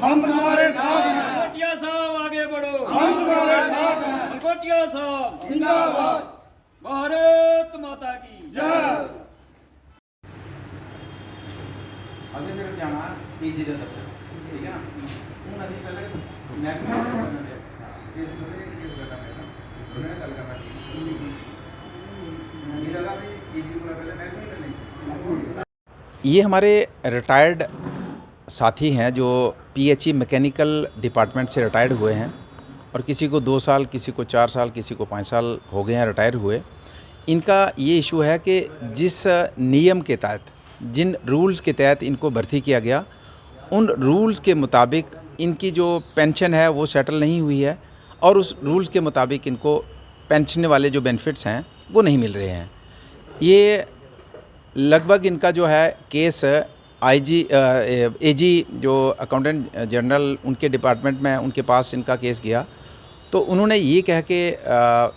हम तुम्हारे साथ हैं। मकोटिया साहब आगे बढ़ो, हम तुम्हारे साथ हैं। मकोटिया साहब जिंदाबाद। भारत माता की जय। ਅਸੀਂ ਸਿਰਫ ਜਾਣਾ ਪੀਜੀ ਦੇ ਦਫ਼ਤਰ, ਠੀਕ ਹੈ ਨਾ। ਹੁਣ ਅਸੀਂ ਪਹਿਲੇ ਮਹਿਕਮੇ ਨਾਲ ਗੱਲ ਕਰਨਾ ਹੈ, ਇਸ ਬੰਦੇ ਕੀ ਗੱਲ ਕਰਨਾ ਹੈ, ਉਹਨਾਂ ਨਾਲ ਗੱਲ ਕਰਨਾ ਹੈ। ये लगा भाई पीजी पूरा पहले महकमे में नहीं। ये हमारे रिटायर्ड साथी हैं जो पीएचई मैकेनिकल डिपार्टमेंट से रिटायर्ड हुए हैं और किसी को 2 साल, किसी को 4 साल, किसी को 5 साल हो गए हैं रिटायर हुए। इनका ये इशू है कि जिस नियम के तहत, जिन रूल्स के तहत इनको भर्ती किया गया, उन रूल्स के मुताबिक इनकी जो पेंशन है वो सेटल नहीं हुई है और उस रूल्स के मुताबिक इनको पेंशन वाले जो बेनिफिट्स हैं वो नहीं मिल रहे हैं। ये लगभग इनका जो है केस एजी जो अकाउंटेंट जनरल उनके डिपार्टमेंट में उनके पास इनका केस गया, तो उन्होंने ये कह के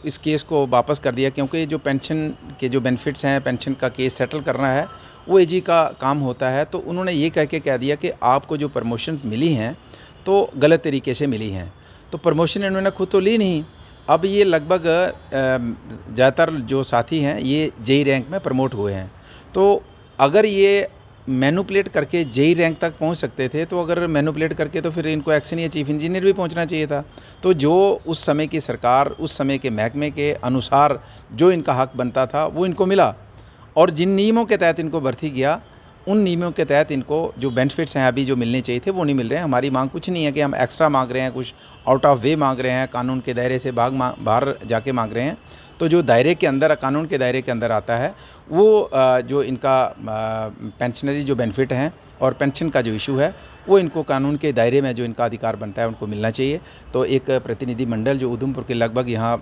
इस केस को वापस कर दिया, क्योंकि जो पेंशन के जो बेनिफिट्स हैं, पेंशन का केस सेटल करना है वो एजी का काम होता है। तो उन्होंने ये कह दिया कि आपको जो प्रमोशंस मिली हैं तो गलत तरीके से मिली हैं। तो प्रमोशन इन्होंने खुद तो ली नहीं। अब ये लगभग ज़्यादातर जो साथी हैं ये जेई रैंक में प्रमोट हुए हैं। तो अगर ये मैनिपुलेट करके जेई रैंक तक पहुंच सकते थे, तो अगर मैनिपुलेट करके तो फिर इनको एक्शन या चीफ इंजीनियर भी पहुंचना चाहिए था। तो जो उस समय की सरकार, उस समय के महकमे के अनुसार जो इनका हक बनता था वो इनको मिला, और जिन नियमों के तहत इनको भर्ती किया, उन नियमों के तहत इनको जो बेनिफिट्स हैं अभी जो मिलने चाहिए थे वो नहीं मिल रहे हैं। हमारी मांग कुछ नहीं है कि हम एक्स्ट्रा मांग रहे हैं, कुछ आउट ऑफ वे मांग रहे हैं, कानून के दायरे से बाहर जाके मांग रहे हैं। तो जो दायरे के अंदर, कानून के दायरे के अंदर आता है वो जो इनका पेंशनरी जो बेनिफिट हैं और पेंशन का जो इशू है वो इनको कानून के दायरे में जो इनका अधिकार बनता है उनको मिलना चाहिए। तो एक प्रतिनिधि मंडल जो उधमपुर के लगभग यहाँ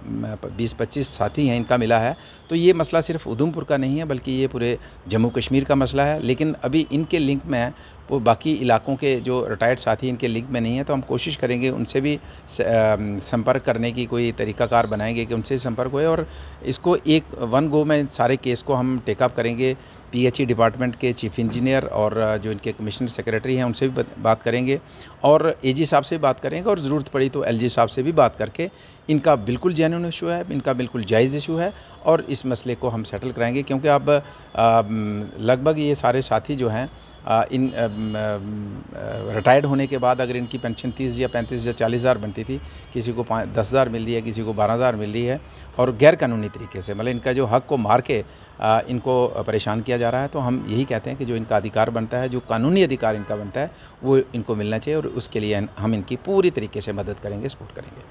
20-25 साथी हैं इनका मिला है। तो ये मसला सिर्फ उधमपुर का नहीं है बल्कि ये पूरे जम्मू कश्मीर का मसला है। लेकिन अभी इनके लिंक में है, वो बाकी इलाकों के जो रिटायर्ड साथी इनके लिंक में नहीं है। तो हम कोशिश करेंगे उनसे भी संपर्क करने की कोई तरीकाकार बनाएंगे कि उनसे संपर्क होए और इसको एक वन गो में सारे केस को हम टेकअप करेंगे। पीएचई डिपार्टमेंट के चीफ इंजीनियर और जो इनके कमिश्नर सेक्रेटरी हैं उनसे भी बात करेंगे और एजी साहब से भी बात करेंगे, और ज़रूरत पड़ी तो एलजी साहब से भी बात करके इनका बिल्कुल जेन्युइन इशू है, इनका बिल्कुल जायज़ इशू है और इस मसले को हम सेटल कराएंगे। क्योंकि अब लगभग ये सारे साथी जो हैं इन रिटायर्ड होने के बाद अगर इनकी पेंशन 30 या 35 या 40 हज़ार बनती थी, किसी को 10 हज़ार मिल रही है, किसी को 12 हज़ार मिल रही है, और गैर कानूनी तरीके से, मतलब इनका जो हक को मार के इनको परेशान किया जा रहा है। तो हम यही कहते हैं कि जो इनका अधिकार बनता है, जो कानूनी अधिकार इनका बनता है, वो इनको मिलना चाहिए और उसके लिए हम इनकी पूरी तरीके से मदद करेंगे, सपोर्ट करेंगे।